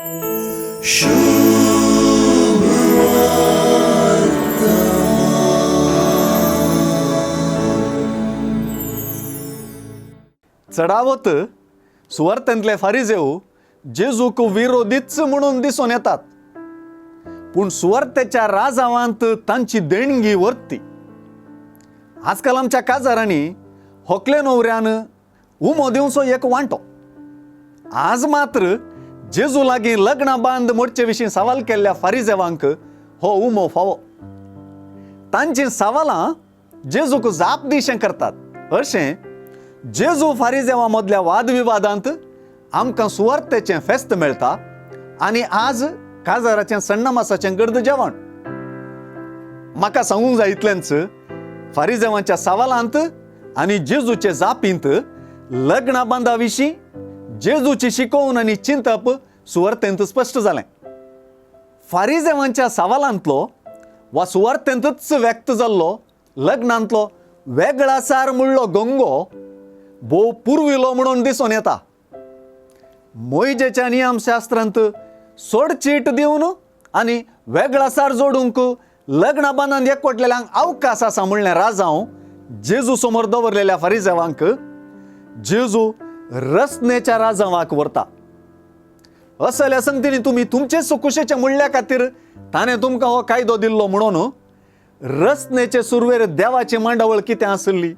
चढावत सुवार्थ्यांतले फारिजेव जेजूक विरोधीच म्हणून दिसून येतात, पण सुवार्थेच्या राजावांत तांची देणगी वर्ती. आजकाल आमच्या काजारांनी होकले न्हवऱ्यान उमो दिवचो एक वांटो. आज मात्र जेजू लागीं लग्न बांद मोडचे विशीं सवाल केल्ल्या फारिजेवांक हो उमो फावो. तांची सवालां जेजूक जाप दिशें करतात. अशें जेजू फारिजेवां मदल्या वादविवादांत आमकां सुवार्थेचें फेस्त मेळटा आनी आज काजाराचें सण्णमासाचें गर्द जेवण. म्हाका सांगूंक जाय इतलेंच, फारिजेवांच्या सवालांत आनी जेजूचे जापींत लग्ना बांदा विशीं जेजूची शिकोवन आनी चिंतप सुवार्थेंत स्पश्ट जालें. फारिजेवांच्या सवालांतलो वा सुवार्थेंतच व्यक्त जाल्लो लग्नांतलो वेगळासार म्हणलो गंगो भोव पुर्विलो म्हणून दिसून येता. मोइजेच्या नियमशास्त्रांत सोडचीट दिवन आनी वेगळासार जोडूंक लग्ना बांदांत एकवटलेल्यांक अवकाश आसा म्हणलें राजांव जेजू समोर दवरलेल्या फारिजेवांक जेजू रसनेच्या राजावाक व्हरता. असल्या संगतींनी तुमी तुमचे सुकुशेच्या मुळ्या खातीर ताणें तुमकां हो कायदो दिल्लो म्हणून रसनेचे सुरवेर देवाची मांडावळ कितें आसली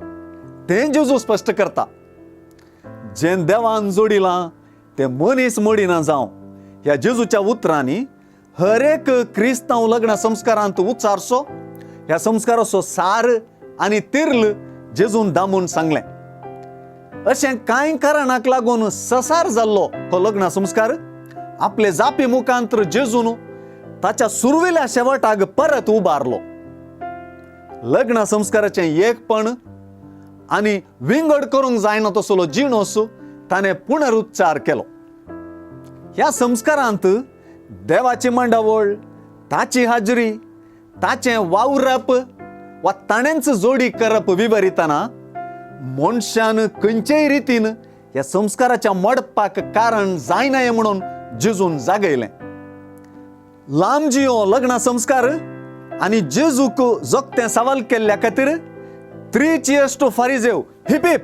तें जेजू स्पश्ट करता. जें देवान जोडिलां तें मनीस मोडिना जावं ह्या जेजूच्या उतरांनी हर एक क्रिस्तांव लग्न संस्कारांत उच्चारचो. ह्या संस्काराचो सार आनी तिर्ल जेजून दामून सांगलें. अशें कांय कारणाक लागून ससार जाल्लो हो लग्न संस्कार आपले जापी मुखांतर जेजून ताच्या सुरविल्या शेवटाक परत उबारलो. लग्न संस्काराचें एकपण आनी विंगड करूंक जायना तसलो जिणोस ताणें पुनरुच्चार केलो. ह्या संस्कारांत देवाची मांडावळ, ताची हाजरी, ताचें वावरप वा ताणेंच जोडी करप विवरितना मनशान खंयचेय रितीन ह्या संस्काराच्या मोडपाक कारण जायना म्हणून जेजून जागयलें. लांब जियो लग्न संस्कार आनी जेजूक जोगतें सवाल केल्ल्या खातीर 3 cheers to फारिजेव. Hip heap.